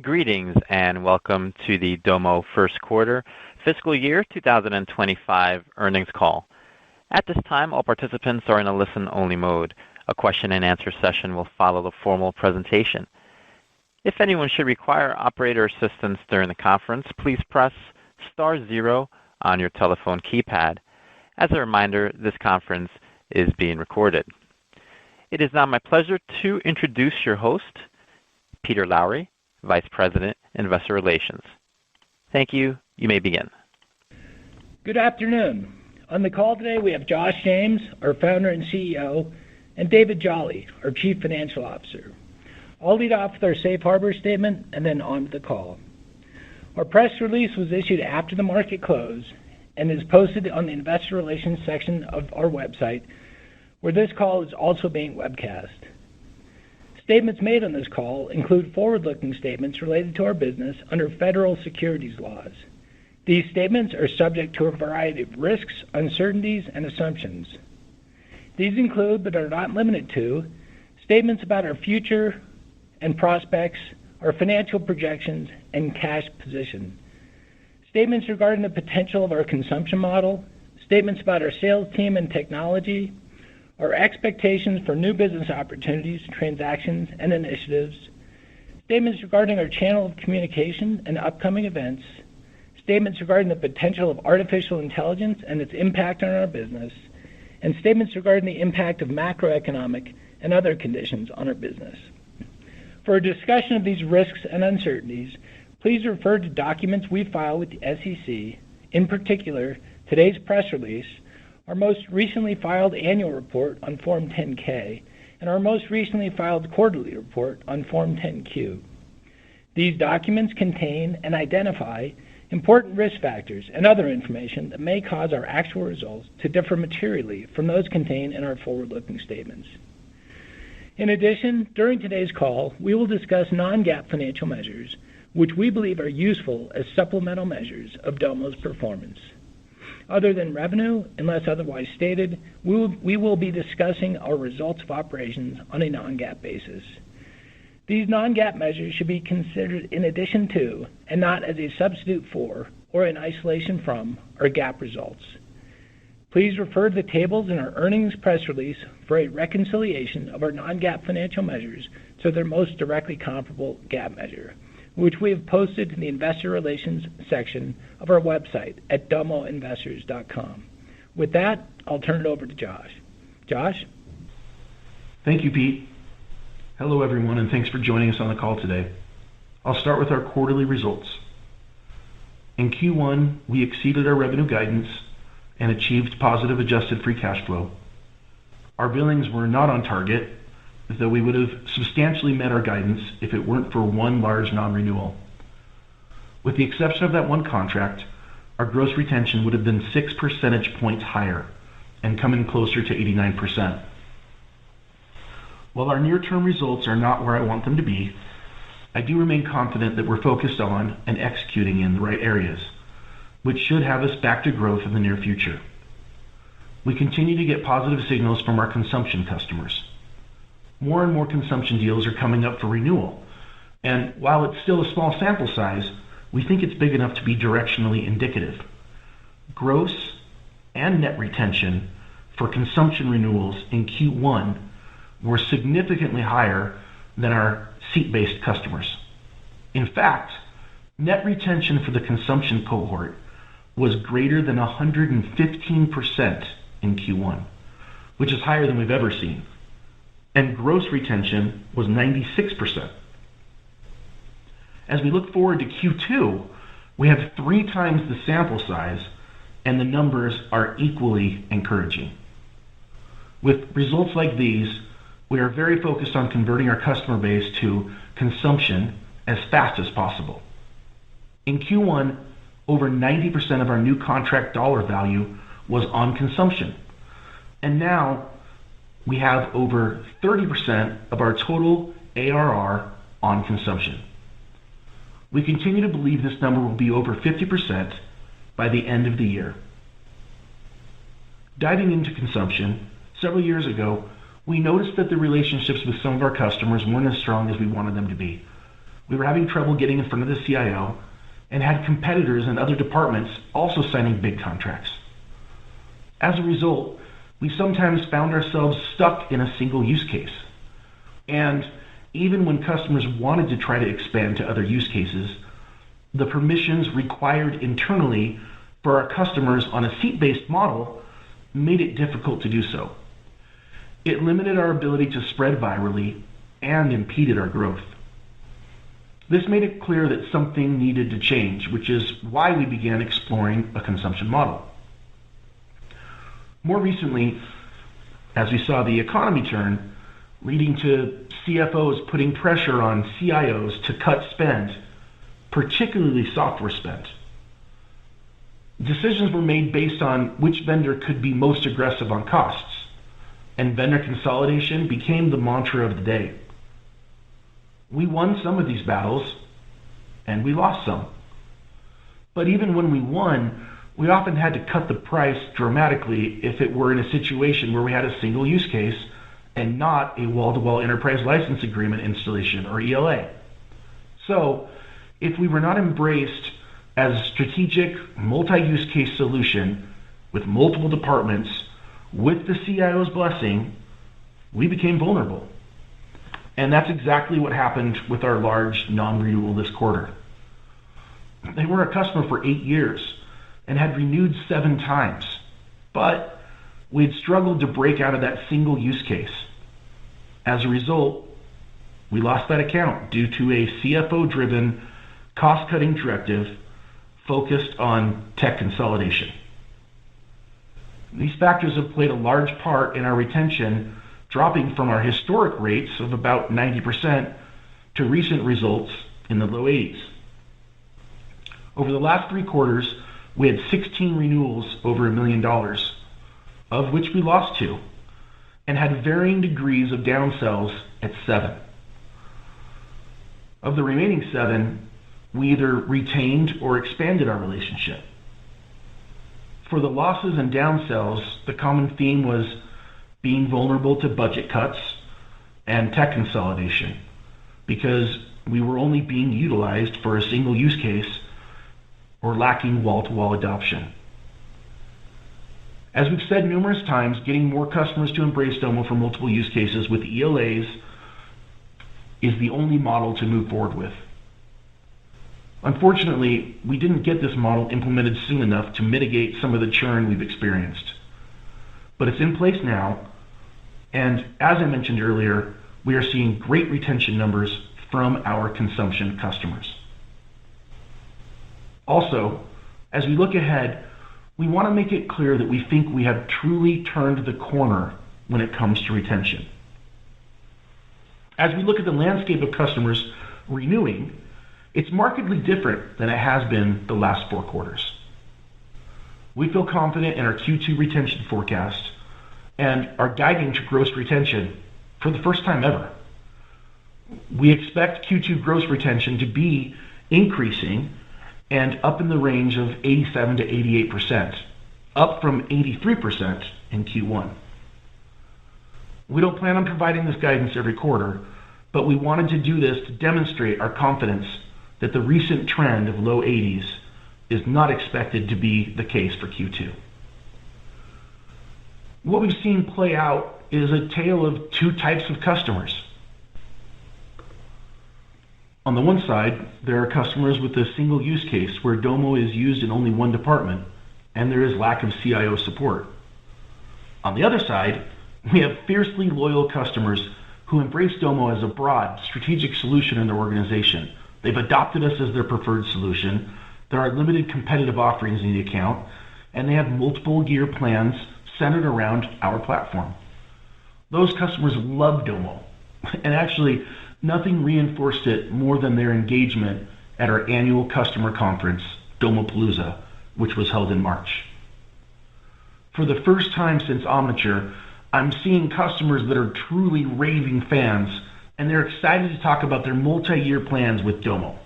Greetings and welcome to the Domo First Quarter Fiscal Year 2025 Earnings Call. At this time, all participants are in a listen-only mode. A question-and-answer session will follow the formal presentation. If anyone should require operator assistance during the conference, please press star zero on your telephone keypad. As a reminder, this conference is being recorded. It is now my pleasure to introduce your host, Peter Lowry, Vice President, Investor Relations. Thank you. You may begin. Good afternoon. On the call today, we have Josh James, our founder and CEO, and David Jolly, our Chief Financial Officer. I'll lead off with our safe harbor statement and then on to the call. Our press release was issued after the market close and is posted on the Investor Relations section of our website, where this call is also being webcast. Statements made on this call include forward-looking statements related to our business under federal securities laws. These statements are subject to a variety of risks, uncertainties, and assumptions. These include, but are not limited to, statements about our future and prospects, our financial projections, and cash position. Statements regarding the potential of our consumption model, statements about our sales team and technology, our expectations for new business opportunities, transactions, and initiatives, statements regarding our channel of communication and upcoming events, statements regarding the potential of artificial intelligence and its impact on our business, and statements regarding the impact of macroeconomic and other conditions on our business. For a discussion of these risks and uncertainties, please refer to documents we file with the SEC, in particular, today's press release, our most recently filed annual report on Form 10-K, and our most recently filed quarterly report on Form 10-Q. These documents contain and identify important risk factors and other information that may cause our actual results to differ materially from those contained in our forward-looking statements. In addition, during today's call, we will discuss non-GAAP financial measures, which we believe are useful as supplemental measures of Domo's performance. Other than revenue, unless otherwise stated, we will be discussing our results of operations on a non-GAAP basis. These non-GAAP measures should be considered in addition to, and not as a substitute for, or in isolation from, our GAAP results. Please refer to the tables in our earnings press release for a reconciliation of our non-GAAP financial measures to their most directly comparable GAAP measure, which we have posted in the Investor Relations section of our website at domoinvestors.com. With that, I'll turn it over to Josh. Josh? Thank you, Pete. Hello, everyone, and thanks for joining us on the call today. I'll start with our quarterly results. In Q1, we exceeded our revenue guidance and achieved positive adjusted free cash flow. Our billings were not on target, though we would have substantially met our guidance if it weren't for one large non-renewal. With the exception of that one contract, our gross retention would have been 6 percentage points higher and come in closer to 89%. While our near-term results are not where I want them to be, I do remain confident that we're focused on and executing in the right areas, which should have us back to growth in the near future. We continue to get positive signals from our consumption customers. More and more consumption deals are coming up for renewal, and while it's still a small sample size, we think it's big enough to be directionally indicative. Gross and net retention for consumption renewals in Q1 were significantly higher than our seat-based customers. In fact, net retention for the consumption cohort was greater than 115% in Q1, which is higher than we've ever seen. And gross retention was 96%. As we look forward to Q2, we have 3 times the sample size, and the numbers are equally encouraging. With results like these, we are very focused on converting our customer base to consumption as fast as possible. In Q1, over 90% of our new contract dollar value was on consumption, and now we have over 30% of our total ARR on consumption. We continue to believe this number will be over 50% by the end of the year. Diving into consumption, several years ago, we noticed that the relationships with some of our customers weren't as strong as we wanted them to be. We were having trouble getting in front of the CIO and had competitors in other departments also signing big contracts. As a result, we sometimes found ourselves stuck in a single use case. And even when customers wanted to try to expand to other use cases, the permissions required internally for our customers on a seat-based model made it difficult to do so. It limited our ability to spread virally and impeded our growth. This made it clear that something needed to change, which is why we began exploring a consumption model. More recently, as we saw the economy turn, leading to CFOs putting pressure on CIOs to cut spend, particularly software spend. Decisions were made based on which vendor could be most aggressive on costs, and vendor consolidation became the mantra of the day. We won some of these battles, and we lost some. But even when we won, we often had to cut the price dramatically if it were in a situation where we had a single use case and not a wall-to-wall enterprise license agreement installation, or ELA. So, if we were not embraced as a strategic multi-use case solution with multiple departments, with the CIO's blessing, we became vulnerable. And that's exactly what happened with our large non-renewal this quarter. They were a customer for 8 years and had renewed 7 times, but we had struggled to break out of that single use case. As a result, we lost that account due to a CFO-driven cost-cutting directive focused on tech consolidation. These factors have played a large part in our retention, dropping from our historic rates of about 90% to recent results in the low 80s. Over the last 3 quarters, we had 16 renewals over $1 million, of which we lost 2, and had varying degrees of downsells at 7. Of the remaining 7, we either retained or expanded our relationship. For the losses and downsells, the common theme was being vulnerable to budget cuts and tech consolidation, because we were only being utilized for a single use case or lacking wall-to-wall adoption. As we've said numerous times, getting more customers to embrace Domo for multiple use cases with ELAs is the only model to move forward with. Unfortunately, we didn't get this model implemented soon enough to mitigate some of the churn we've experienced. But it's in place now, and as I mentioned earlier, we are seeing great retention numbers from our consumption customers. Also, as we look ahead, we want to make it clear that we think we have truly turned the corner when it comes to retention. As we look at the landscape of customers renewing, it's markedly different than it has been the last 4 quarters. We feel confident in our Q2 retention forecast and are guiding to gross retention for the first time ever. We expect Q2 gross retention to be increasing and up in the range of 87 to 88%, up from 83% in Q1. We don't plan on providing this guidance every quarter, but we wanted to do this to demonstrate our confidence that the recent trend of low 80s is not expected to be the case for Q2. What we've seen play out is a tale of 2 types of customers. On the one side, there are customers with a single use case where Domo is used in only one department and there is lack of CIO support. On the other side, we have fiercely loyal customers who embrace Domo as a broad, strategic solution in their organization. They've adopted us as their preferred solution. There are limited competitive offerings in the account, and they have multiple year plans centered around our platform. Those customers love Domo, and actually, nothing reinforced it more than their engagement at our annual customer conference, Domopalooza, which was held in March. For the first time since Omniture, I'm seeing customers that are truly raving fans, and they're excited to talk about their multi-year plans with Domo.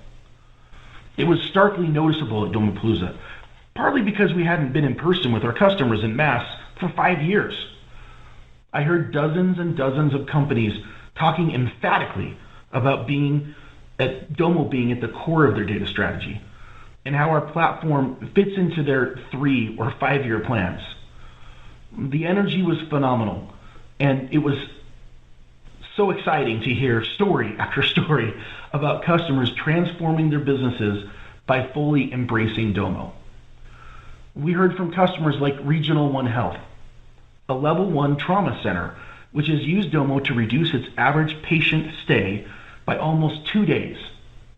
It was starkly noticeable at Domopalooza, partly because we hadn't been in person with our customers en masse for 5 years. I heard dozens and dozens of companies talking emphatically about being at Domo being at the core of their data strategy and how our platform fits into their 3 or 5 year plans. The energy was phenomenal, and it was so exciting to hear story after story about customers transforming their businesses by fully embracing Domo. We heard from customers like Regional One Health, a level 1 trauma center, which has used Domo to reduce its average patient stay by almost 2 days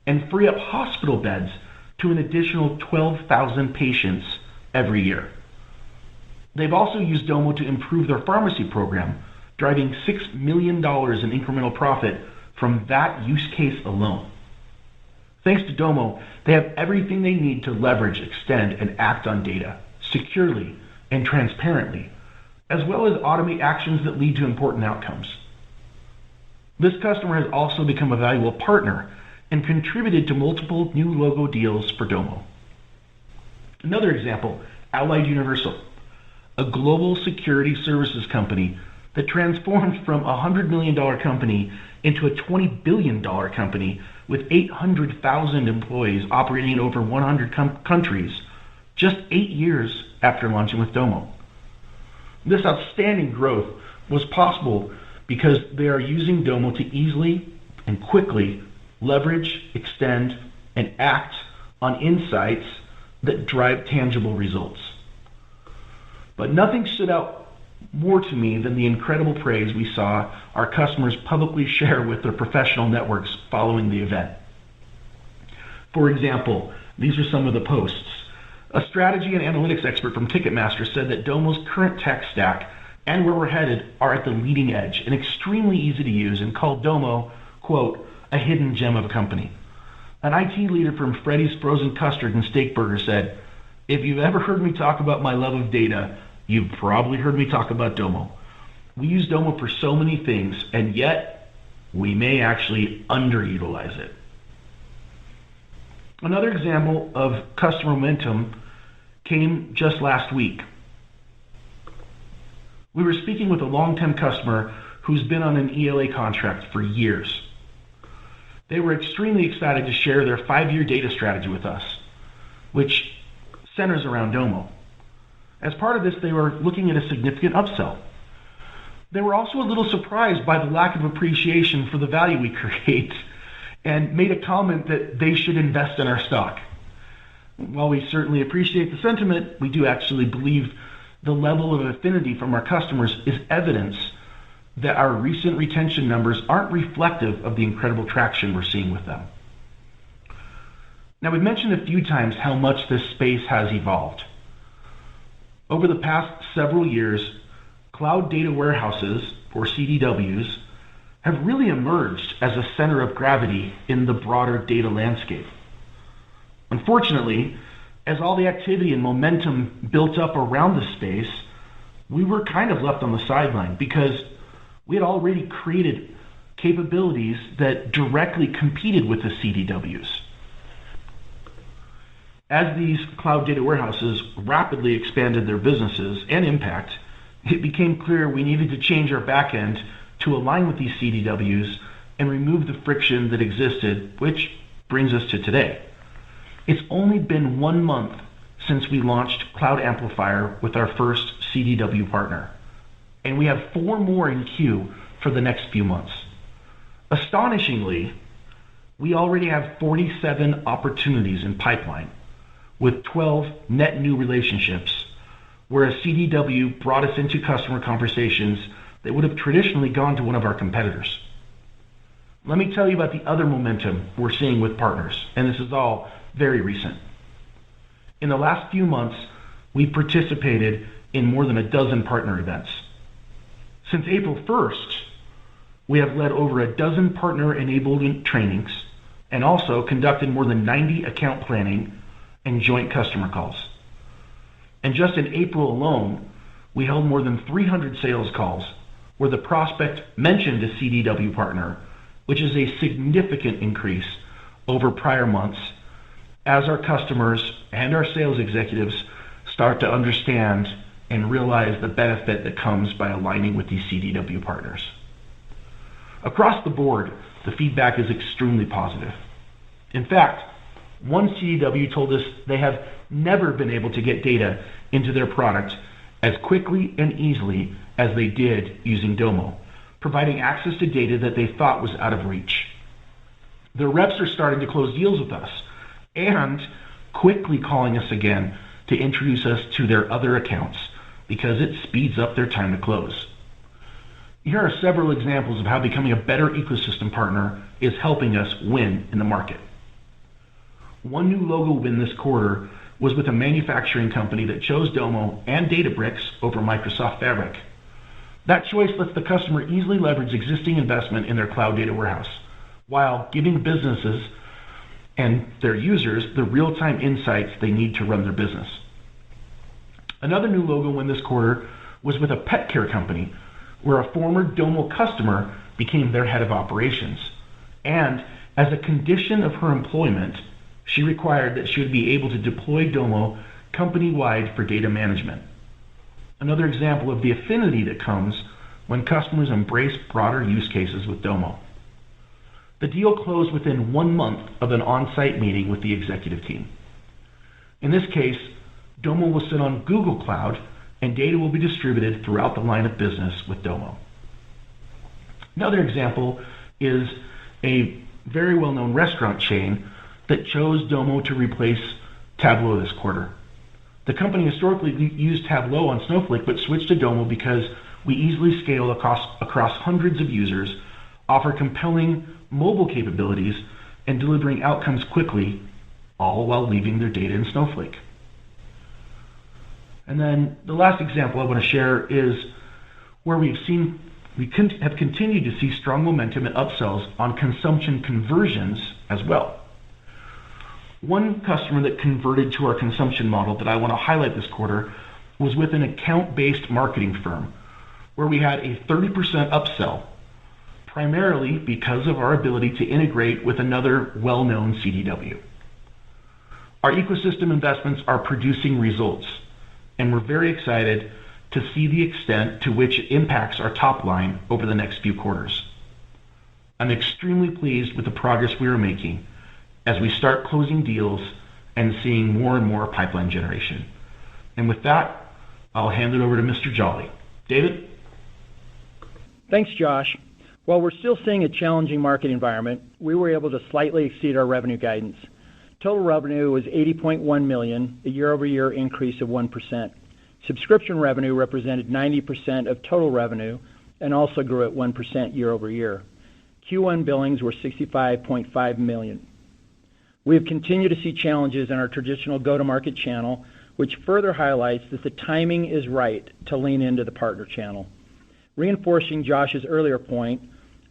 and free up hospital beds to an additional 12,000 patients every year. They've also used Domo to improve their pharmacy program, driving $6 million in incremental profit from that use case alone. Thanks to Domo, they have everything they need to leverage, extend, and act on data securely and transparently, as well as automate actions that lead to important outcomes. This customer has also become a valuable partner and contributed to multiple new logo deals for Domo. Another example, Allied Universal, a global security services company that transformed from a $100 million company into a $20 billion company with 800,000 employees operating in over 100 countries just 8 years after launching with Domo. This outstanding growth was possible because they are using Domo to easily and quickly leverage, extend, and act on insights that drive tangible results. But nothing stood out more to me than the incredible praise we saw our customers publicly share with their professional networks following the event. For example, these are some of the posts. A strategy and analytics expert from Ticketmaster said that Domo's current tech stack and where we're headed are at the leading edge and extremely easy to use, and called Domo, quote, a hidden gem of a company. An IT leader from Freddy's Frozen Custard and Steak Burger said, if you've ever heard me talk about my love of data, you've probably heard me talk about Domo. We use Domo for so many things, and yet we may actually underutilize it. Another example of customer momentum came just last week. We were speaking with a long-term customer who's been on an ELA contract for years. They were extremely excited to share their 5-year data strategy with us, which centers around Domo. As part of this, they were looking at a significant upsell. They were also a little surprised by the lack of appreciation for the value we create and made a comment that they should invest in our stock. While we certainly appreciate the sentiment, we do actually believe the level of affinity from our customers is evidence that our recent retention numbers aren't reflective of the incredible traction we're seeing with them. Now, we've mentioned a few times how much this space has evolved. Over the past several years, cloud data warehouses, or CDWs, have really emerged as a center of gravity in the broader data landscape. Unfortunately, as all the activity and momentum built up around the space, we were kind of left on the sideline because we had already created capabilities that directly competed with the CDWs. As these cloud data warehouses rapidly expanded their businesses and impact, it became clear we needed to change our backend to align with these CDWs and remove the friction that existed, which brings us to today. It's only been 1 month since we launched Cloud Amplifier with our first CDW partner, and we have 4 more in queue for the next few months. Astonishingly, we already have 47 opportunities in pipeline, with 12 net new relationships, where a CDW brought us into customer conversations that would have traditionally gone to one of our competitors. Let me tell you about the other momentum we're seeing with partners, and this is all very recent. In the last few months, we participated in more than a dozen partner events. Since April 1st, we have led over a dozen partner enablement trainings and also conducted more than 90 account planning and joint customer calls. And just in April alone, we held more than 300 sales calls where the prospect mentioned a CDW partner, which is a significant increase over prior months as our customers and our sales executives start to understand and realize the benefit that comes by aligning with these CDW partners. Across the board, the feedback is extremely positive. In fact, one CDW told us they have never been able to get data into their product as quickly and easily as they did using Domo, providing access to data that they thought was out of reach. Their reps are starting to close deals with us and quickly calling us again to introduce us to their other accounts because it speeds up their time to close. Here are several examples of how becoming a better ecosystem partner is helping us win in the market. One new logo win this quarter was with a manufacturing company that chose Domo and Databricks over Microsoft Fabric. That choice lets the customer easily leverage existing investment in their cloud data warehouse, while giving businesses and their users the real-time insights they need to run their business. Another new logo win this quarter was with a pet care company, where a former Domo customer became their head of operations. And as a condition of her employment, she required that she would be able to deploy Domo company-wide for data management. Another example of the affinity that comes when customers embrace broader use cases with Domo. The deal closed within 1 month of an on-site meeting with the executive team. In this case, Domo will sit on Google Cloud and data will be distributed throughout the line of business with Domo. Another example is a very well-known restaurant chain that chose Domo to replace Tableau this quarter. The company historically used Tableau on Snowflake but switched to Domo because we easily scale across hundreds of users, offer compelling mobile capabilities, and delivering outcomes quickly, all while leaving their data in Snowflake. And then the last example I want to share is where we have continued to see strong momentum and upsells on consumption conversions as well. One customer that converted to our consumption model that I want to highlight this quarter was with an account-based marketing firm, where we had a 30% upsell, primarily because of our ability to integrate with another well-known CDW. Our ecosystem investments are producing results, and we're very excited to see the extent to which it impacts our top line over the next few quarters. I'm extremely pleased with the progress we are making as we start closing deals and seeing more and more pipeline generation. And with that, I'll hand it over to Mr. Jolly. David? Thanks, Josh. While we're still seeing a challenging market environment, we were able to slightly exceed our revenue guidance. Total revenue was $80.1 million, a year-over-year increase of 1%. Subscription revenue represented 90% of total revenue and also grew at 1% year-over-year. Q1 billings were $65.5 million. We have continued to see challenges in our traditional go-to-market channel, which further highlights that the timing is right to lean into the partner channel. Reinforcing Josh's earlier point,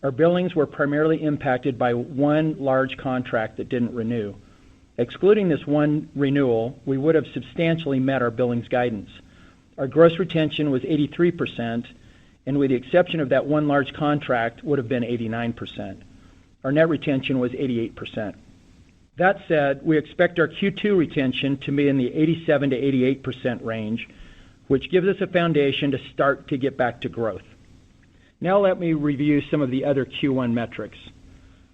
our billings were primarily impacted by one large contract that didn't renew. Excluding this one renewal, we would have substantially met our billings guidance. Our gross retention was 83%, and with the exception of that one large contract, would have been 89%. Our net retention was 88%. That said, we expect our Q2 retention to be in the 87 to 88% range, which gives us a foundation to start to get back to growth. Now let me review some of the other Q1 metrics.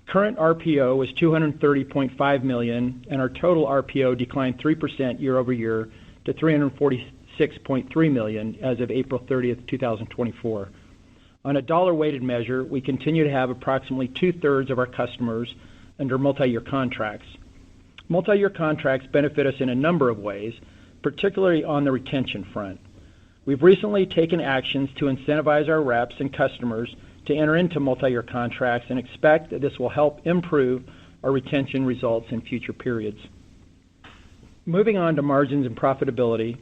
Current RPO was $230.5 million, and our total RPO declined 3% year over year to $346.3 million as of April 30th, 2024. On a dollar-weighted measure, we continue to have approximately 2/3 of our customers under multi-year contracts. Multi-year contracts benefit us in a number of ways, particularly on the retention front. We've recently taken actions to incentivize our reps and customers to enter into multi-year contracts and expect that this will help improve our retention results in future periods. Moving on to margins and profitability,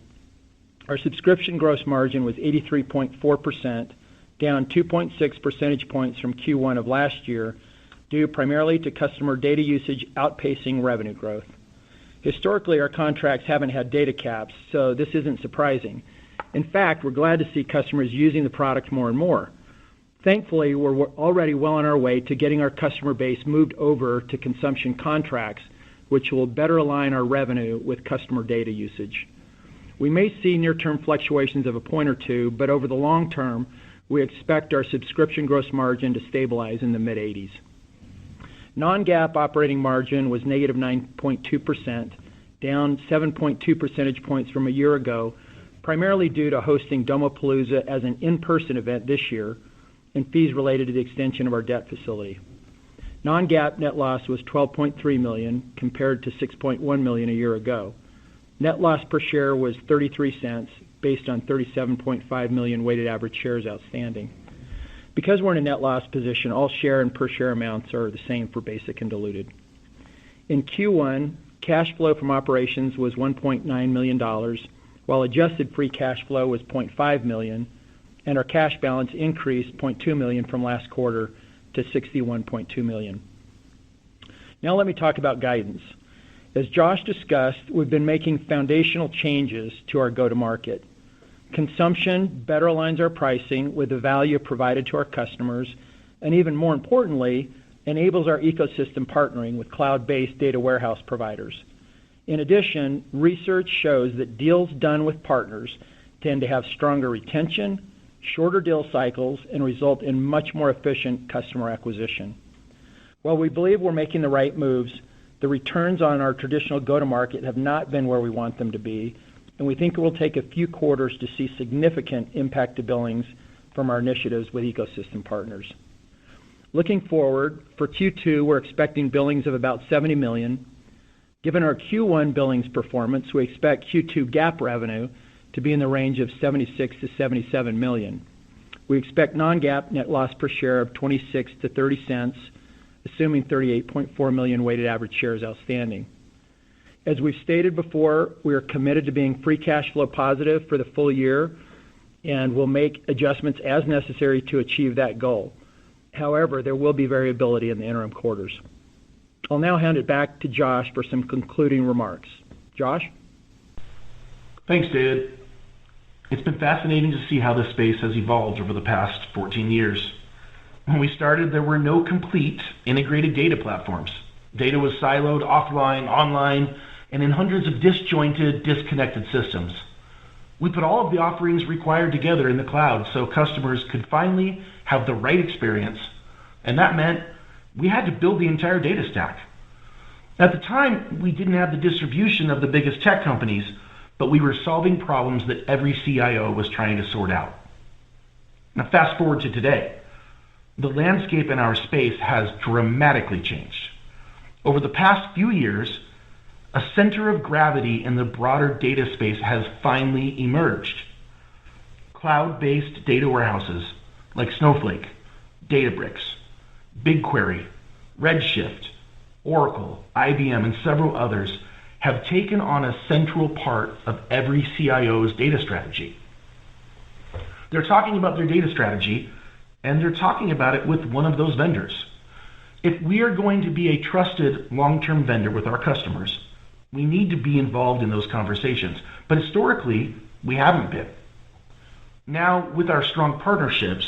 our subscription gross margin was 83.4%, down 2.6 percentage points from Q1 of last year, due primarily to customer data usage outpacing revenue growth. Historically, our contracts haven't had data caps, so this isn't surprising. In fact, we're glad to see customers using the product more and more. Thankfully, we're already well on our way to getting our customer base moved over to consumption contracts, which will better align our revenue with customer data usage. We may see near-term fluctuations of a point or two, but over the long term, we expect our subscription gross margin to stabilize in the mid-80s. Non-GAAP operating margin was negative 9.2%, down 7.2 percentage points from a year ago, primarily due to hosting Domopalooza as an in-person event this year and fees related to the extension of our debt facility. Non-GAAP net loss was $12.3 million compared to $6.1 million a year ago. Net loss per share was 33 cents based on 37.5 million weighted average shares outstanding. Because we're in a net loss position, all share and per share amounts are the same for basic and diluted. In Q1, cash flow from operations was $1.9 million, while adjusted free cash flow was $0.5 million, and our cash balance increased $0.2 million from last quarter to $61.2 million. Now let me talk about guidance. As Josh discussed, we've been making foundational changes to our go-to-market. Consumption better aligns our pricing with the value provided to our customers, and even more importantly, enables our ecosystem partnering with cloud-based data warehouse providers. In addition, research shows that deals done with partners tend to have stronger retention, shorter deal cycles, and result in much more efficient customer acquisition. While we believe we're making the right moves, the returns on our traditional go-to-market have not been where we want them to be, and we think it will take a few quarters to see significant impact to billings from our initiatives with ecosystem partners. Looking forward, for Q2, we're expecting billings of about $70 million. Given our Q1 billings performance, we expect Q2 GAAP revenue to be in the range of $76 to $77 million. We expect non-GAAP net loss per share of 26 to 30 cents, assuming 38.4 million weighted average shares outstanding. As we've stated before, we are committed to being free cash flow positive for the full year, and we'll make adjustments as necessary to achieve that goal. However, there will be variability in the interim quarters. I'll now hand it back to Josh for some concluding remarks. Josh? Thanks, David. It's been fascinating to see how this space has evolved over the past 14 years. When we started, there were no complete integrated data platforms. Data was siloed offline, online, and in hundreds of disjointed, disconnected systems. We put all of the offerings required together in the cloud so customers could finally have the right experience, and that meant we had to build the entire data stack. At the time, we didn't have the distribution of the biggest tech companies, but we were solving problems that every CIO was trying to sort out. Now fast forward to today. The landscape in our space has dramatically changed. Over the past few years, a center of gravity in the broader data space has finally emerged. Cloud-based data warehouses like Snowflake, Databricks, BigQuery, Redshift, Oracle, IBM, and several others have taken on a central part of every CIO's data strategy. They're talking about their data strategy, and they're talking about it with one of those vendors. If we are going to be a trusted long-term vendor with our customers, we need to be involved in those conversations. But historically, we haven't been. Now, with our strong partnerships,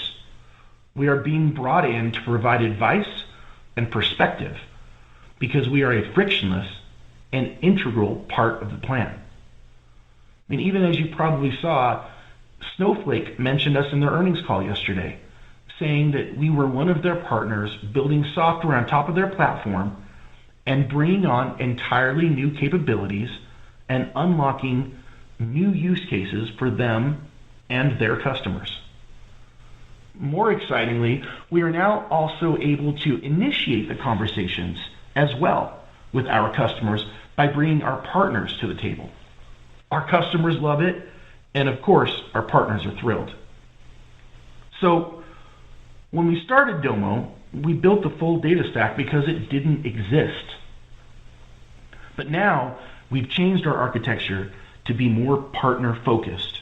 we are being brought in to provide advice and perspective because we are a frictionless and integral part of the plan. I mean, even as you probably saw, Snowflake mentioned us in their earnings call yesterday, saying that we were one of their partners building software on top of their platform and bringing on entirely new capabilities and unlocking new use cases for them and their customers. More excitingly, we are now also able to initiate the conversations as well with our customers by bringing our partners to the table. Our customers love it, and of course, our partners are thrilled. So, when we started Domo, we built the full data stack because it didn't exist. But now, we've changed our architecture to be more partner-focused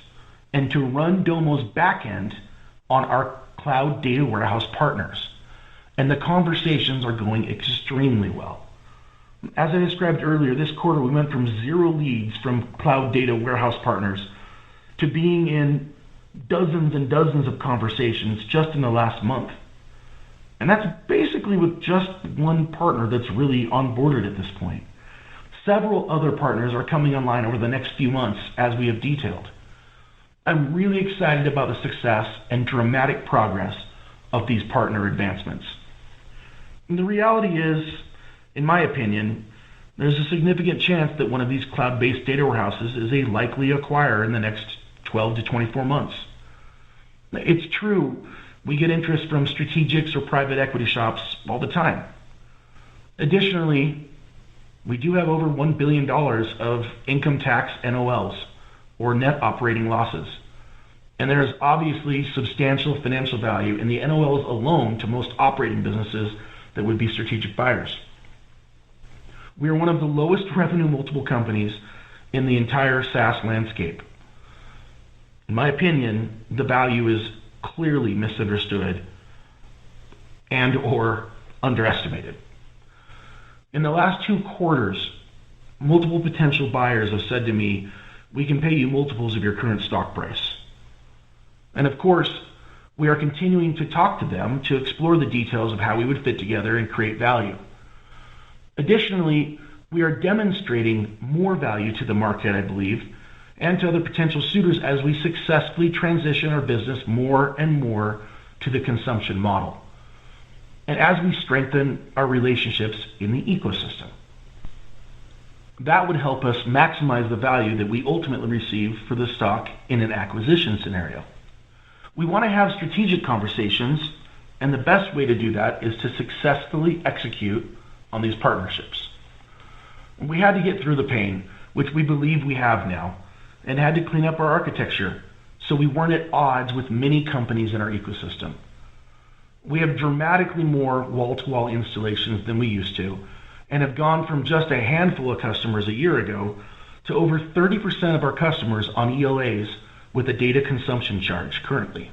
and to run Domo's backend on our cloud data warehouse partners. And the conversations are going extremely well. As I described earlier, this quarter we went from 0 leads from cloud data warehouse partners to being in dozens and dozens of conversations just in the last month. And that's basically with just one partner that's really onboarded at this point. Several other partners are coming online over the next few months, as we have detailed. I'm really excited about the success and dramatic progress of these partner advancements. And the reality is, in my opinion, there's a significant chance that one of these cloud-based data warehouses is a likely acquirer in the next 12 to 24 months. It's true, we get interest from strategics or private equity shops all the time. Additionally, we do have over $1 billion of income tax NOLs, or net operating losses. And there is obviously substantial financial value in the NOLs alone to most operating businesses that would be strategic buyers. We are one of the lowest revenue multiple companies in the entire SaaS landscape. In my opinion, the value is clearly misunderstood and or underestimated. In the last 2 quarters, multiple potential buyers have said to me, we can pay you multiples of your current stock price. And of course, we are continuing to talk to them to explore the details of how we would fit together and create value. Additionally, we are demonstrating more value to the market, I believe, and to other potential suitors as we successfully transition our business more and more to the consumption model, and as we strengthen our relationships in the ecosystem. That would help us maximize the value that we ultimately receive for the stock in an acquisition scenario. We want to have strategic conversations, and the best way to do that is to successfully execute on these partnerships. We had to get through the pain, which we believe we have now, and had to clean up our architecture so we weren't at odds with many companies in our ecosystem. We have dramatically more wall-to-wall installations than we used to, and have gone from just a handful of customers a year ago to over 30% of our customers on ELAs with a data consumption charge currently.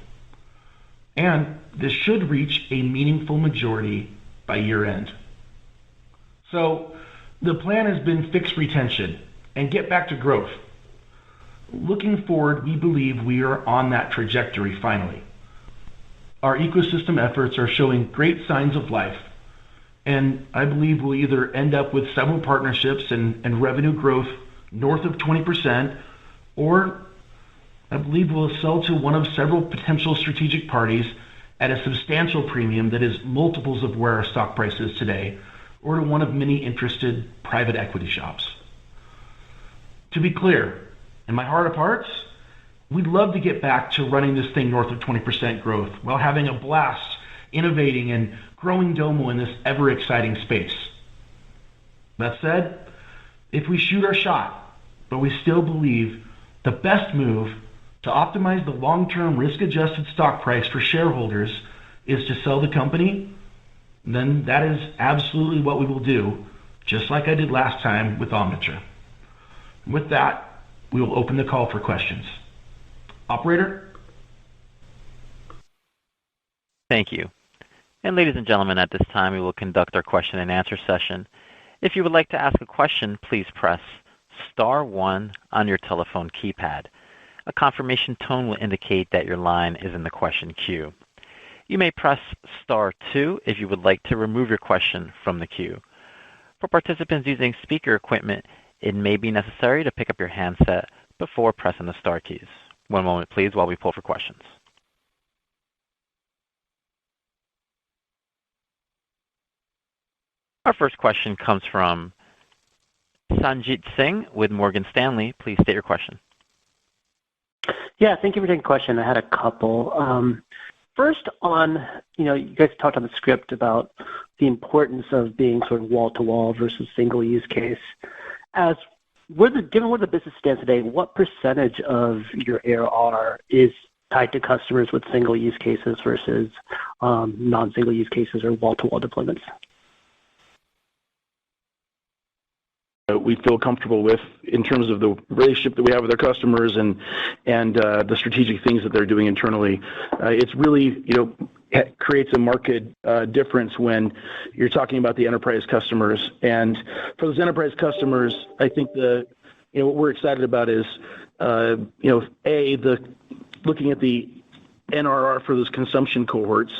And this should reach a meaningful majority by year end. So the plan has been fix retention and get back to growth. Looking forward, we believe we are on that trajectory finally. Our ecosystem efforts are showing great signs of life, and I believe we'll either end up with several partnerships and revenue growth north of 20%, or I believe we'll sell to one of several potential strategic parties at a substantial premium that is multiples of where our stock price is today, or to one of many interested private equity shops. To be clear, in my heart of hearts, we'd love to get back to running this thing north of 20% growth while having a blast, innovating and growing Domo in this ever-exciting space. That said, if we shoot our shot, but we still believe the best move to optimize the long-term risk-adjusted stock price for shareholders is to sell the company, then that is absolutely what we will do, just like I did last time with Omniture. With that, we will open the call for questions. Operator? Thank you. And ladies and gentlemen, at this time, we will conduct our question and answer session. If you would like to ask a question, please press star 1 on your telephone keypad. A confirmation tone will indicate that your line is in the question queue. You may press star 2 if you would like to remove your question from the queue. For participants using speaker equipment, it may be necessary to pick up your handset before pressing the star keys. One moment, please, while we pull for questions. Our first question comes from Sanjit Singh with Morgan Stanley. Please state your question. Yeah, thank you for taking the question. I had a couple. First on, you guys talked on the script about the importance of being sort of wall-to-wall versus single use case. Given where the business stands today, what percentage of your ARR is tied to customers with single use cases versus non-single use cases or wall-to-wall deployments? We feel comfortable with in terms of the relationship that we have with our customers and the strategic things that they're doing internally. It's really, it creates a market difference when you're talking about the enterprise customers. And for those enterprise customers, I think what we're excited about is, looking at the NRR for those consumption cohorts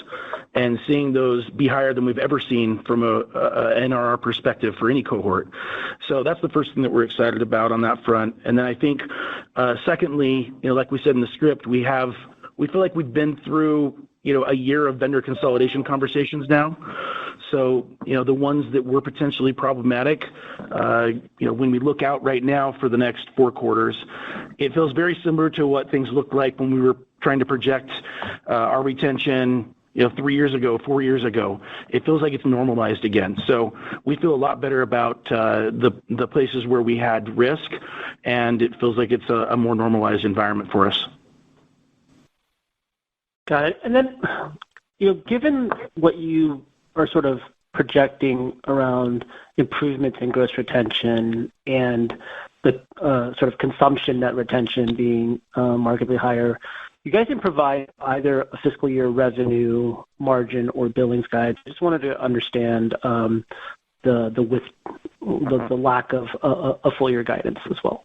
and seeing those be higher than we've ever seen from a NRR perspective for any cohort. So that's the first thing that we're excited about on that front. And then I think, secondly, like we said in the script, we feel like we've been through, a year of vendor consolidation conversations now. So, the ones that were potentially problematic, when we look out right now for the next 4 quarters, it feels very similar to what things looked like when we were trying to project our retention 3 years ago, 4 years ago. It feels like it's normalized again. So we feel a lot better about the places where we had risk, and it feels like it's a more normalized environment for us. Got it. And then, given what you are sort of projecting around improvements in gross retention and the sort of consumption net retention being markedly higher, you guys didn't provide either a fiscal year revenue, margin, or billings guide. I just wanted to understand the lack of a full year guidance as well.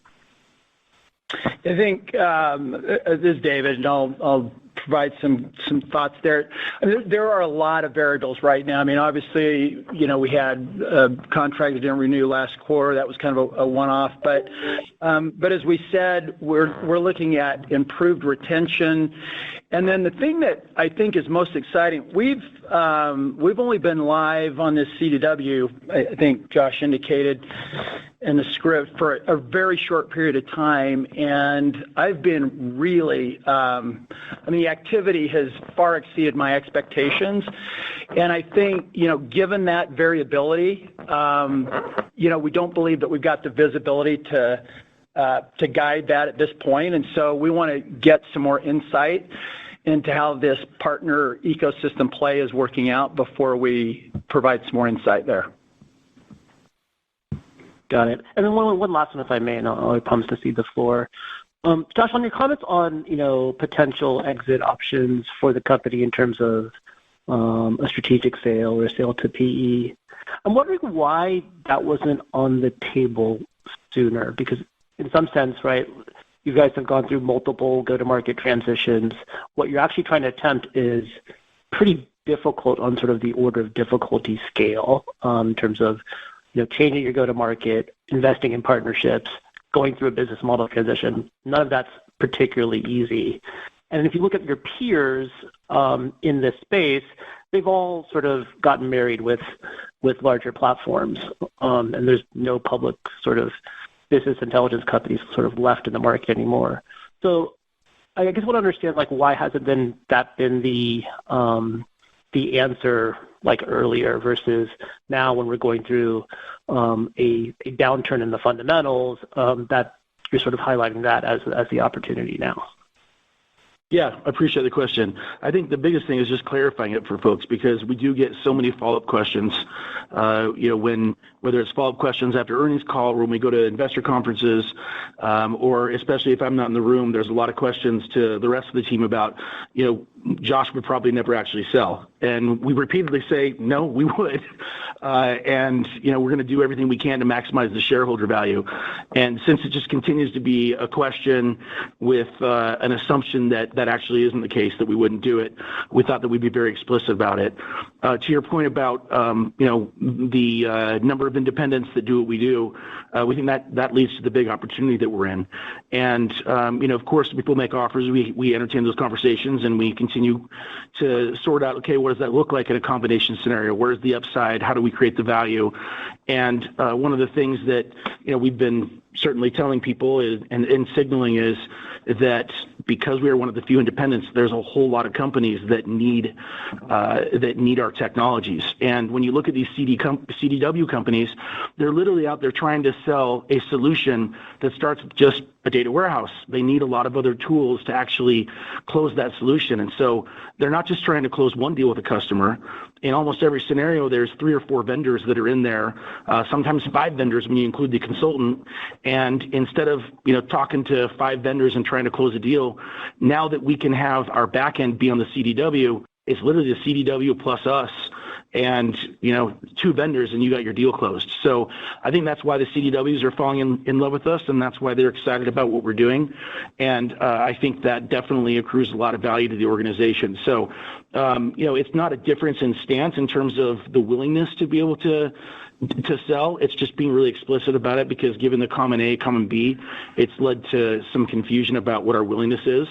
I think this is David, and I'll provide some thoughts there. I mean, there are a lot of variables right now. I mean, obviously, we had a contract that didn't renew last quarter. That was kind of a one-off. But as we said, we're looking at improved retention. And then the thing that I think is most exciting, we've only been live on this CDW, I think Josh indicated in the script, for a very short period of time, and I've been really, the activity has far exceeded my expectations, and I think, given that variability, we don't believe that we've got the visibility to guide that at this point, and so we want to get some more insight into how this partner ecosystem play is working out before we provide some more insight there. Got it. And then one last one, if I may, and I promise to cede the floor. Josh, on your comments on, potential exit options for the company in terms of a strategic sale or a sale to PE, I'm wondering why that wasn't on the table sooner, because in some sense, right, you guys have gone through multiple go-to-market transitions. What you're actually trying to attempt is pretty difficult on sort of the order of difficulty scale, in terms of changing your go-to-market, investing in partnerships, going through a business model transition. None of that's particularly easy. And if you look at your peers in this space, they've all sort of gotten married with larger platforms, and there's no public sort of business intelligence companies sort of left in the market anymore. So I guess I want to understand, why hasn't that been the answer earlier versus now when we're going through a downturn in the fundamentals, that you're sort of highlighting that as the opportunity now. Yeah, I appreciate the question. I think the biggest thing is just clarifying it for folks, because we do get so many follow-up questions, whether it's follow-up questions after earnings call or when we go to investor conferences, or especially if I'm not in the room, there's a lot of questions to the rest of the team about, Josh would probably never actually sell. And we repeatedly say, no, we would. And we're going to do everything we can to maximize the shareholder value. And since it just continues to be a question with an assumption that actually isn't the case, that we wouldn't do it, we thought that we'd be very explicit about it. To your point about, the number of independents that do what we do, we think that leads to the big opportunity that we're in. And, of course, people make offers. We entertain those conversations, and we continue to sort out, okay, what does that look like in a combination scenario? Where's the upside? How do we create the value? And one of the things that, we've been certainly telling people and signaling is that because we are one of the few independents, there's a whole lot of companies that need our technologies. And when you look at these CDW companies, they're literally out there trying to sell a solution that starts with just a data warehouse. They need a lot of other tools to actually close that solution. And so they're not just trying to close one deal with a customer. In almost every scenario, there's 3 or 4 vendors that are in there, sometimes 5 vendors when you include the consultant. And instead of, talking to 5 vendors and trying to close a deal, now that we can have our back end be on the CDW, it's literally the CDW plus us and, 2 vendors, and you got your deal closed. So I think that's why the CDWs are falling in love with us, and that's why they're excited about what we're doing. And I think that definitely accrues a lot of value to the organization. So, it's not a difference in stance in terms of the willingness to be able to to sell. It's just being really explicit about it, because given the common A, common B, it's led to some confusion about what our willingness is.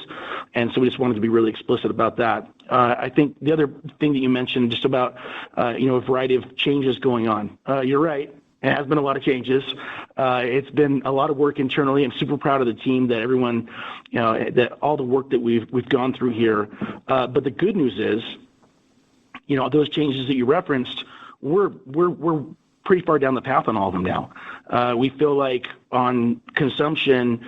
And so we just wanted to be really explicit about that. I think the other thing that you mentioned just about, a variety of changes going on. You're right. It has been a lot of changes. It's been a lot of work internally. I'm super proud of the team, that everyone, that all the work that we've gone through here. But the good news is, those changes that you referenced, we're pretty far down the path on all of them now. We feel like on consumption,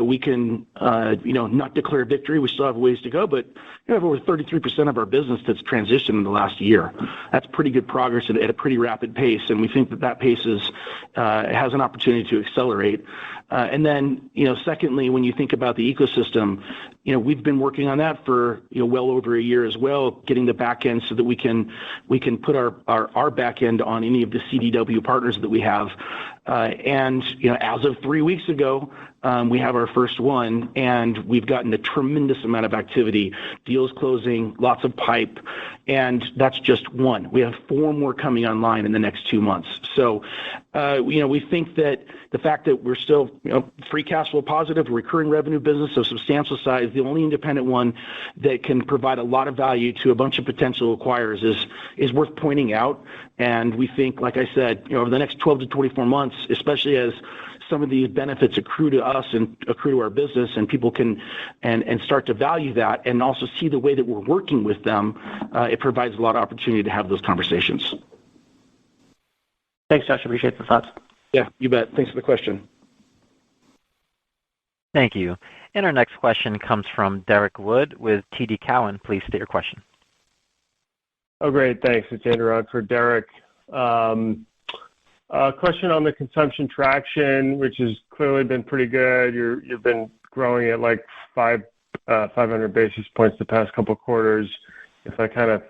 we can, not declare victory. We still have ways to go, but we have over 33% of our business that's transitioned in the last year. That's pretty good progress at a pretty rapid pace, and we think that pace has an opportunity to accelerate. And then, secondly, when you think about the ecosystem, we've been working on that for well over a year as well, getting the back end so that we can put our back end on any of the CDW partners that we have. And as of 3 weeks ago, we have our first one, and we've gotten a tremendous amount of activity, deals closing, lots of pipe, and that's just one. We have 4 more coming online in the next 2 months. So, we think that the fact that we're still, free cash flow positive, recurring revenue business of substantial size, the only independent one that can provide a lot of value to a bunch of potential acquirers is worth pointing out. And we think, like I said, over the next 12 to 24 months, especially as some of these benefits accrue to us and accrue to our business, and people can and start to value that and also see the way that we're working with them, it provides a lot of opportunity to have those conversations. Thanks, Josh. Appreciate the thoughts. Yeah, you bet. Thanks for the question. Thank you. And our next question comes from Derek Wood with TD Cowen. Please state your question. Oh, great. Thanks. It's Andrew on for Derek. Question on the consumption traction, which has clearly been pretty good. You've been growing at like 500 basis points the past couple of quarters. If I kind of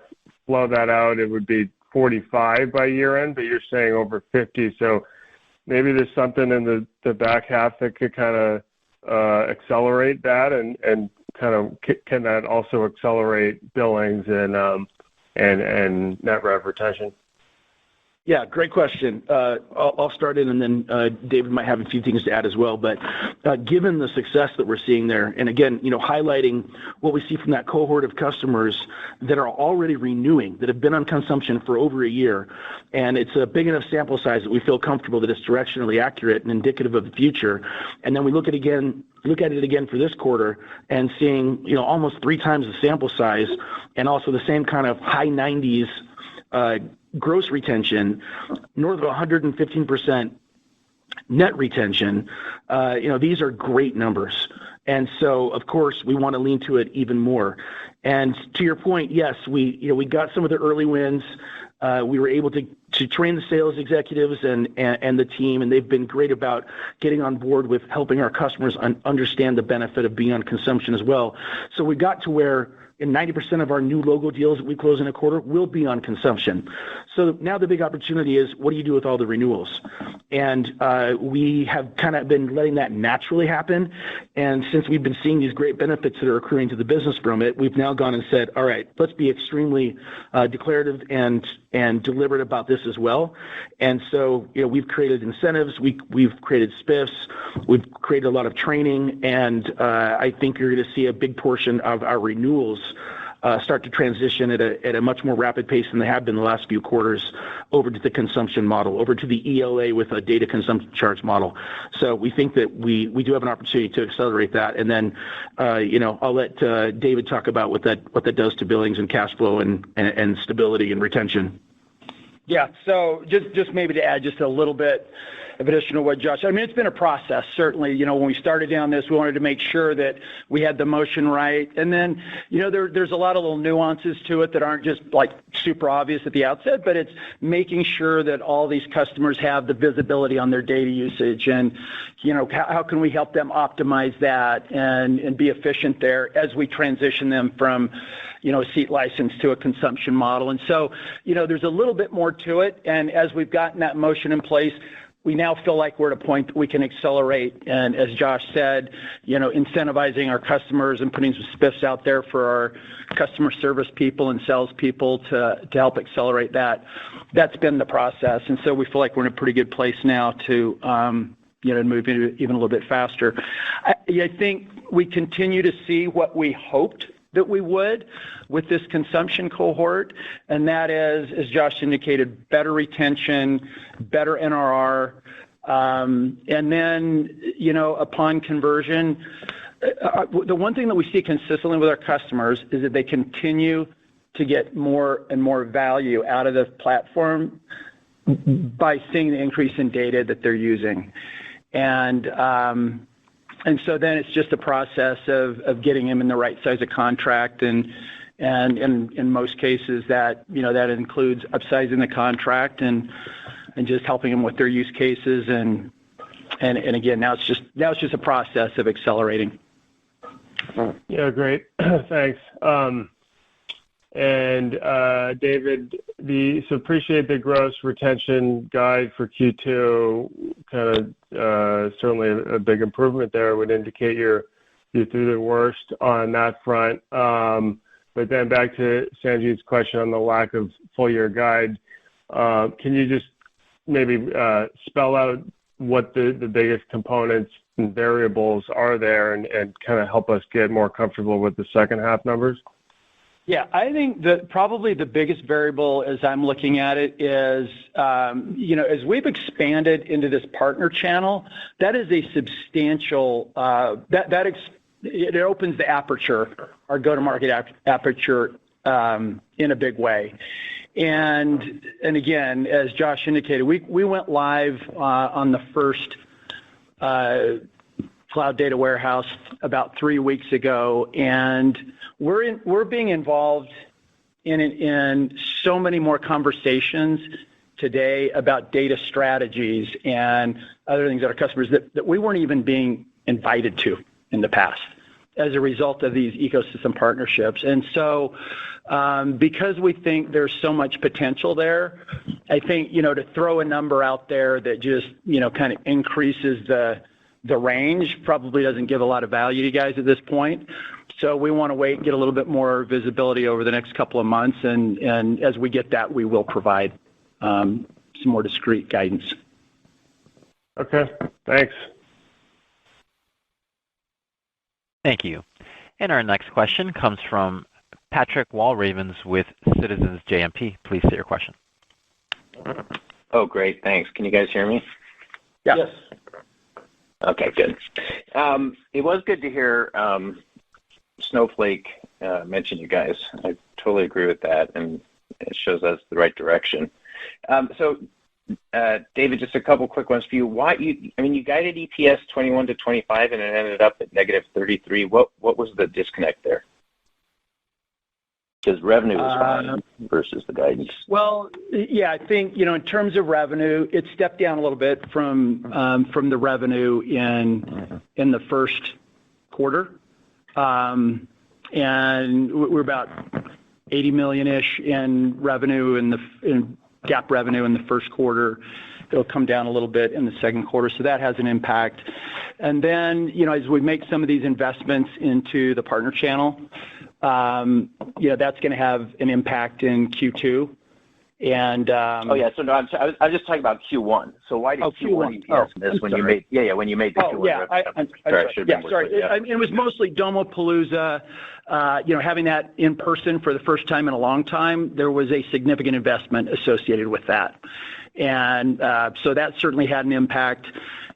blow that out, it would be 45 by year end, but you're saying over 50. So maybe there's something in the back half that could kind of accelerate that, and kind of can that also accelerate billings and net rev retention? Yeah, great question. I'll start in, and then David might have a few things to add as well. But given the success that we're seeing there, and again, highlighting what we see from that cohort of customers that are already renewing, that have been on consumption for over a year, and it's a big enough sample size that we feel comfortable that it's directionally accurate and indicative of the future. And then we look at it again for this quarter, and seeing almost 3 times the sample size, and also the same kind of high 90s gross retention, north of 115% net retention. These are great numbers. And so, of course, we want to lean to it even more. And to your point, yes, we got some of the early wins. We were able to train the sales executives and the team, and they've been great about getting on board with helping our customers understand the benefit of being on consumption as well. So we got to where in 90% of our new logo deals that we close in a quarter will be on consumption. So now the big opportunity is, what do you do with all the renewals? And we have kind of been letting that naturally happen. And since we've been seeing these great benefits that are accruing to the business from it, we've now gone and said, all right, let's be extremely declarative and deliberate about this as well. And so, we've created incentives, we've created spiffs, we've created a lot of training, and I think you're going to see a big portion of our renewals start to transition at a much more rapid pace than they have been the last few quarters over to the consumption model, over to the ELA with a data consumption charge model. So we think that we do have an opportunity to accelerate that. And then, I'll let David talk about what that does to billings and cash flow and stability and retention. Yeah. So just maybe to add just a little bit of additional what Josh, it's been a process, certainly. When we started down this, we wanted to make sure that we had the motion right. And then, there's a lot of little nuances to it that aren't just like super obvious at the outset, but it's making sure that all these customers have the visibility on their data usage, and, how can we help them optimize that and be efficient there as we transition them from, a seat license to a consumption model. And so, there's a little bit more to it. And as we've gotten that motion in place, we now feel like we're at a point that we can accelerate, and as Josh said, incentivizing our customers and putting some spiffs out there for our customer service people and sales people to help accelerate that. That's been the process, and so we feel like we're in a pretty good place now to move even a little bit faster. I think we continue to see what we hoped that we would with this consumption cohort, and that is, as Josh indicated, better retention, better NRR, and then, upon conversion, the one thing that we see consistently with our customers is that they continue to get more and more value out of the platform by seeing the increase in data that they're using. And so then it's just a process of getting them in the right size of contract, and in most cases that that includes upsizing the contract and just helping them with their use cases, and again, now it's just a process of accelerating. Yeah, great. Thanks. And David, so appreciate the gross retention guide for Q2. Kind of certainly a big improvement there. Would indicate you're through the worst on that front. But then back to Sanjit's question on the lack of full year guide. Can you just maybe spell out what the biggest components and variables are there, and kind of help us get more comfortable with the second half numbers? Yeah, I think that probably the biggest variable as I'm looking at it is, as we've expanded into this partner channel, that is a substantial, it opens the aperture, our go-to-market aperture, in a big way. And again, as Josh indicated, we went live on the first cloud data warehouse about 3 weeks ago, and we're being involved in so many more conversations today about data strategies and other things that our customers that we weren't even being invited to in the past as a result of these ecosystem partnerships. And so because we think there's so much potential there, I think, to throw a number out there that just, kind of increases the range probably doesn't give a lot of value to you guys at this point. So we want to wait and get a little bit more visibility over the next couple of months, and as we get that, we will provide some more discrete guidance. Okay, thanks. Thank you. And our next question comes from Patrick Walravens with Citizens JMP. Please state your question. Oh, great. Thanks. Can you guys hear me? Yeah. Yes. Okay, good. It was good to hear Snowflake mention you guys. I totally agree with that, and it shows us the right direction. So, David, just a couple quick ones for you. You guided EPS 21 to 25, and it ended up at negative 33. What was the disconnect there? Because revenue was fine versus the guidance. Well, yeah, I think, in terms of revenue, it stepped down a little bit from the revenue in the first quarter. And we're about $80 million-ish in revenue in GAAP revenue in the first quarter. It'll come down a little bit in the second quarter, so that has an impact. And then, as we make some of these investments into the partner channel, that's going to have an impact in Q2. And so no, I was just talking about Q1. So why did Q1 EPS miss when you made when you made the Q1 revenue? Sorry. It was mostly Domo Palooza. Having that in person for the first time in a long time, there was a significant investment associated with that, and so that certainly had an impact.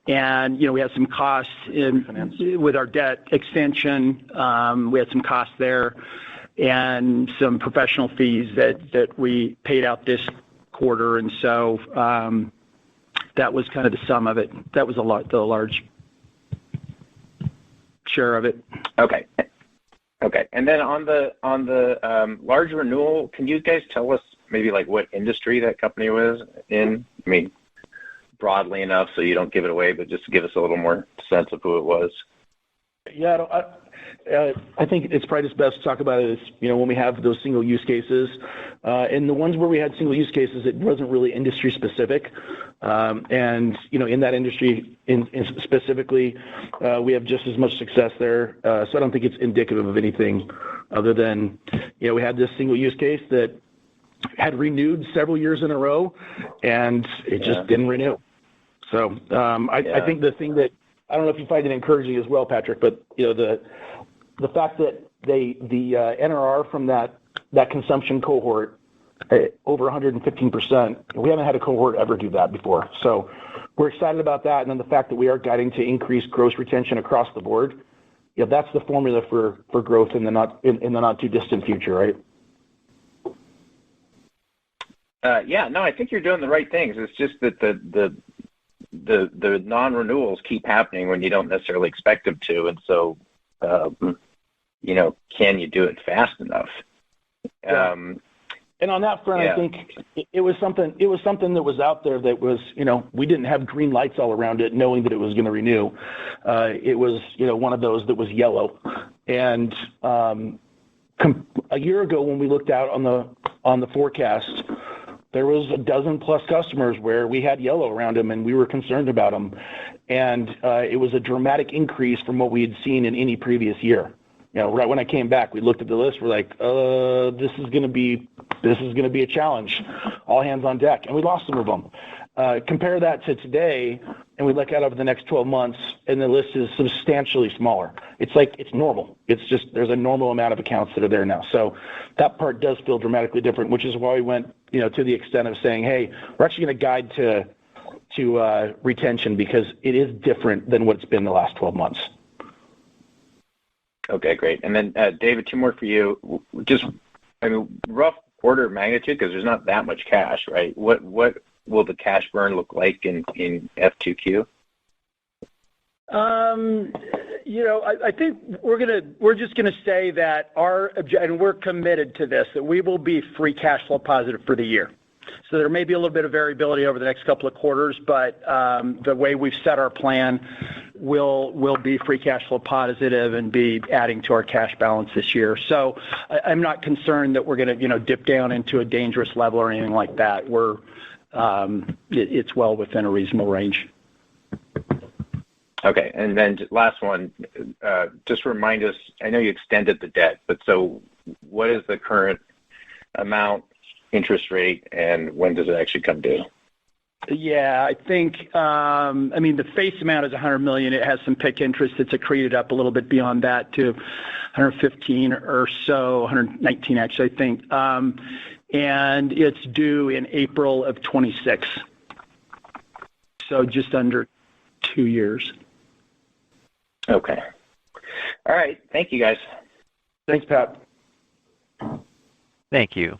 And we had some costs with our debt extension. We had some costs there, and some professional fees that we paid out this quarter, and so that was kind of the sum of it. That was the large share of it. Okay. And then on the large renewal, can you guys tell us maybe like what industry that company was in? I mean, broadly enough so you don't give it away, but just to give us a little more sense of who it was. Yeah, I think it's probably just best to talk about it as, when we have those single use cases. And the ones where we had single use cases, it wasn't really industry specific. And, in that industry specifically, we have just as much success there. So I don't think it's indicative of anything other than, we had this single use case that had renewed several years in a row, and it just didn't renew. So I think the thing that, I don't know if you find it encouraging as well, Patrick, but the fact that the NRR from that consumption cohort over 115%, we haven't had a cohort ever do that before. So we're excited about that, and then the fact that we are guiding to increase gross retention across the board, that's the formula for growth in the not too distant future, right? I think you're doing the right things. It's just that the non-renewals keep happening when you don't necessarily expect them to, and so can you do it fast enough? And on that front, I think it was something that was out there that was, we didn't have green lights all around it, knowing that it was going to renew. It was, one of those that was yellow, and a year ago when we looked out on the forecast, there was a dozen plus customers where we had yellow around them and we were concerned about them. And it was a dramatic increase from what we had seen in any previous year. Right when I came back, we looked at the list. We're like, this is going to be a challenge. All hands on deck. And we lost some of them. Compare that to today, and we look out over the next 12 months, and the list is substantially smaller. It's like it's normal. It's just there's a normal amount of accounts that are there now. So that part does feel dramatically different, which is why we went, to the extent of saying, hey, we're actually going to guide to retention because it is different than what it's been the last 12 months. Okay, great. And then David, two more for you. Just, rough order of magnitude, because there's not that much cash, right? What will the cash burn look like in F2Q? I think we're just gonna say that and we're committed to this, that we will be free cash flow positive for the year. So there may be a little bit of variability over the next couple of quarters, but the way we've set our plan, we'll be free cash flow positive and be adding to our cash balance this year. So I'm not concerned that we're gonna dip down into a dangerous level or anything like that. It's well within a reasonable range. Okay, and then last one, just remind us, I know you extended the debt, but so what is the current amount, interest rate, and when does it actually come due? Yeah, I think, the face amount is $100 million. It has some PIK interest that's accreted up a little bit beyond that to 115 or so, 119 actually, I think. And it's due in April of 26. So just under 2 years. Okay. All right. Thank you, guys. Thanks, Pat. Thank you.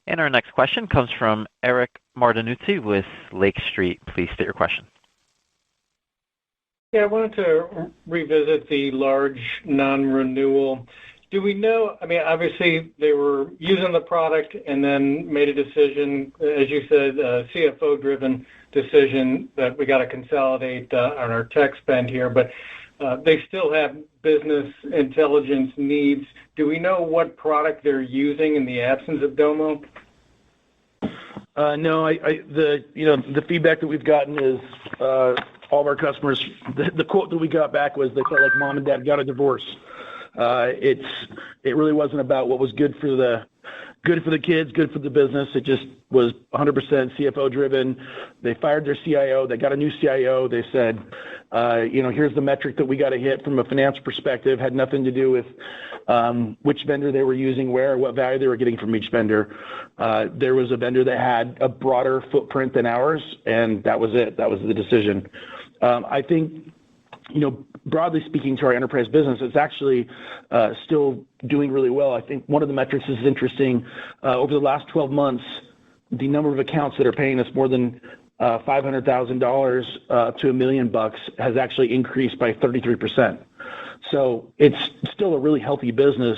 And our next question comes from Eric Martinuzzi with Lake Street. Please state your question. Yeah, I wanted to revisit the large non-renewal. Do we know, obviously they were using the product and then made a decision, as you said, a CFO-driven decision that we got to consolidate on our tech spend here, but they still have business intelligence needs. Do we know what product they're using in the absence of Domo? No, the feedback that we've gotten is all of our customers, the quote that we got back was they felt like mom and dad got a divorce. It really wasn't about what was good for the kids, good for the business. It just was 100% CFO driven. They fired their CIO. They got a new CIO. They said, here's the metric that we got to hit from a finance perspective. Had nothing to do with which vendor they were using where, what value they were getting from each vendor. There was a vendor that had a broader footprint than ours, and that was it. That was the decision. I think, broadly speaking to our enterprise business, it's actually still doing really well. I think one of the metrics is interesting. Over the last 12 months, the number of accounts that are paying us more than $500,000 to $1 million has actually increased by 33%. So it's still a really healthy business.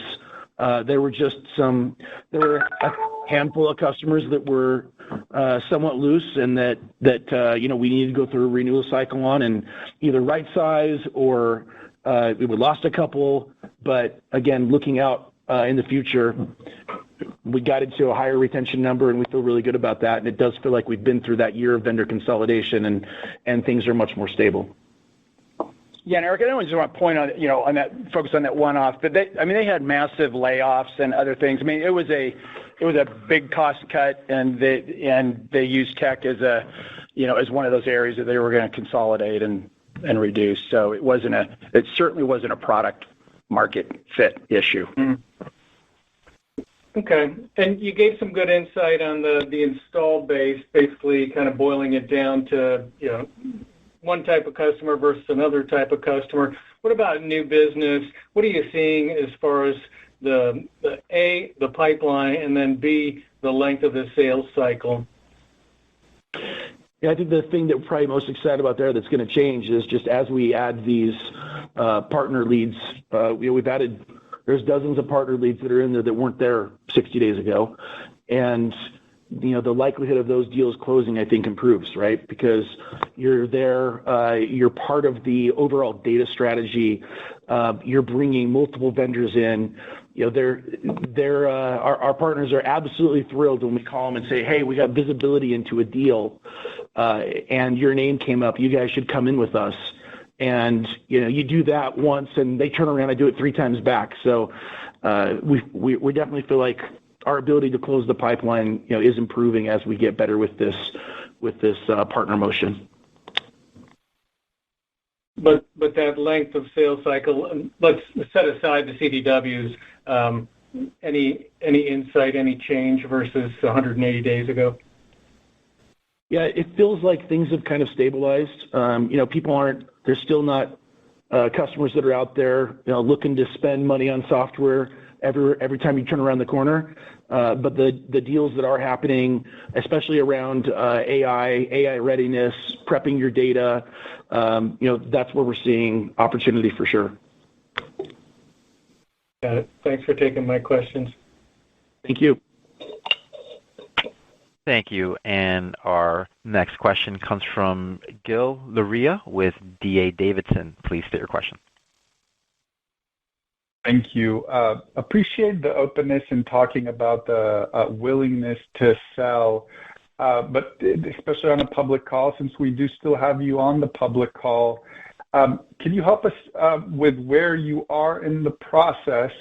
There were a handful of customers that were somewhat loose and that we needed to go through a renewal cycle on and either right size or We lost a couple, but again, looking out in the future, we got into a higher retention number, and we feel really good about that. And it does feel like we've been through that year of vendor consolidation, and things are much more stable. Yeah, and Eric, I don't just want to point on, on that, focus on that one-off, but they had massive layoffs and other things. I mean, it was a big cost cut, and they used tech as as one of those areas that they were going to consolidate and reduce. So it certainly wasn't a product market fit issue. Mm-hmm. Okay, and you gave some good insight on the install base, basically kind of boiling it down to one type of customer versus another type of customer. What about new business? What are you seeing as far as the pipeline, and then B, the length of the sales cycle? Yeah, I think the thing that we're probably most excited about there that's going to change is just as we add these partner leads. There's dozens of partner leads that are in there that weren't there 60 days ago, and the likelihood of those deals closing, I think, improves, right? Because you're there, you're part of the overall data strategy. You're bringing multiple vendors in. Our partners are absolutely thrilled when we call them and say, "Hey, we got visibility into a deal, and your name came up. You guys should come in with us." And you do that once, and they turn around and do it 3 times back. So we definitely feel like our ability to close the pipeline, is improving as we get better with this partner motion. But that length of sales cycle, let's set aside the CDWs. Any insight, any change versus 180 days ago? Yeah, it feels like things have kind of stabilized. There's still not customers that are out there, looking to spend money on software every time you turn around the corner. But the deals that are happening, especially around AI readiness, prepping your data, that's where we're seeing opportunity for sure. Got it. Thanks for taking my questions. Thank you. Thank you. And our next question comes from Gil Luria with D.A. Davidson. Please state your question. Thank you. Appreciate the openness in talking about the willingness to sell, but especially on a public call, since we do still have you on the public call. Can you help us with where you are in the process?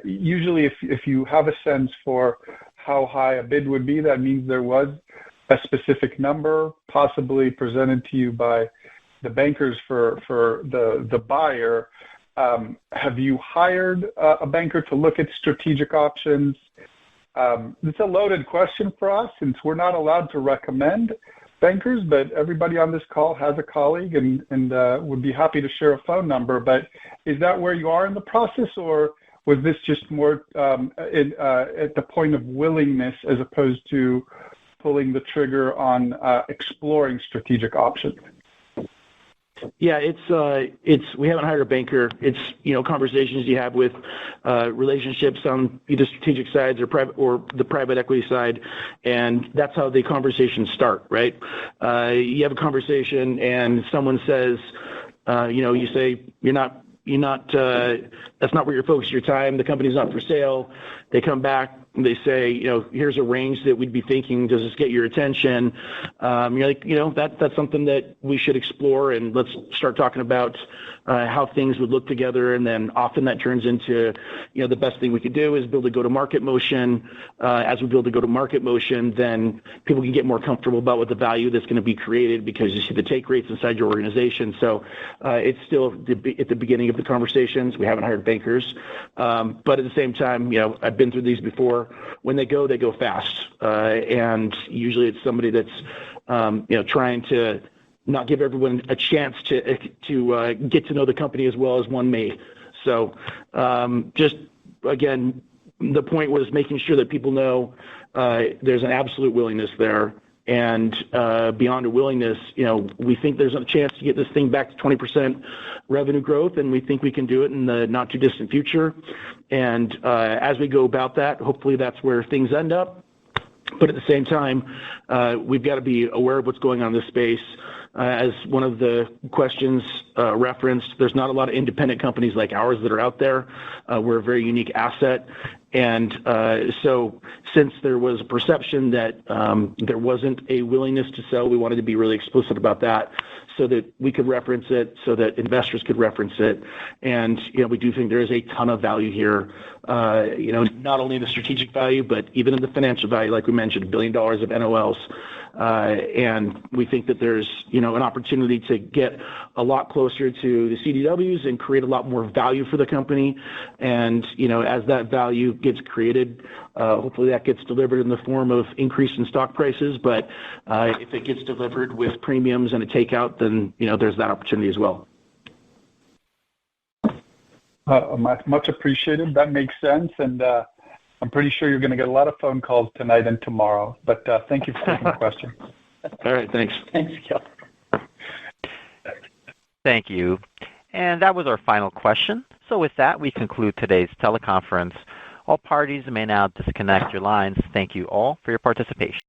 Usually, if you have a sense for how high a bid would be, that means there was a specific number possibly presented to you by the bankers for the buyer. Have you hired a banker to look at strategic options? It's a loaded question for us since we're not allowed to recommend bankers, but everybody on this call has a colleague and would be happy to share a phone number. But is that where you are in the process, or was this just more at the point of willingness as opposed to pulling the trigger on exploring strategic options? Yeah, we haven't hired a banker. It's conversations you have with relationships on either strategic sides or the private equity side, and that's how the conversations start, right? You have a conversation and someone says, you say that's not where you're focusing your time. The company's not for sale. They come back and they say, here's a range that we'd be thinking. Does this get your attention? You're like, that's something that we should explore, and let's start talking about how things would look together. And then often that turns into, the best thing we could do is build a go-to-market motion. As we build a go-to-market motion, then people can get more comfortable about what the value that's going to be created because you see the take rates inside your organization. So it's still at the beginning of the conversations. We haven't hired bankers. But at the same time, I've been through these before. When they go fast. And usually it's somebody that's, trying to not give everyone a chance to get to know the company as well as one may. So just, again, the point was making sure that people know there's an absolute willingness there. And beyond a willingness, we think there's a chance to get this thing back to 20% revenue growth, and we think we can do it in the not too distant future. And as we go about that, hopefully that's where things end up. But at the same time, we've got to be aware of what's going on in this space. as one of the questions referenced, there's not a lot of independent companies like ours that are out there. We're a very unique asset. And so since there was a perception that there wasn't a willingness to sell, we wanted to be really explicit about that so that we could reference it, so that investors could reference it. And, we do think there is a ton of value here, not only in the strategic value, but even in the financial value, like we mentioned, $1 billion of NOLs. And we think that there's, an opportunity to get a lot closer to the CDWs and create a lot more value for the company. And, as that value gets created, hopefully that gets delivered in the form of increase in stock prices. But if it gets delivered with premiums and a takeout, then, there's that opportunity as well. Much appreciated. That makes sense. And I'm pretty sure you're going to get a lot of phone calls tonight and tomorrow. But thank you for taking the question. All right. Thanks. Thanks, Gil. Thank you. And that was our final question. So with that, we conclude today's teleconference. All parties may now disconnect your lines. Thank you all for your participation.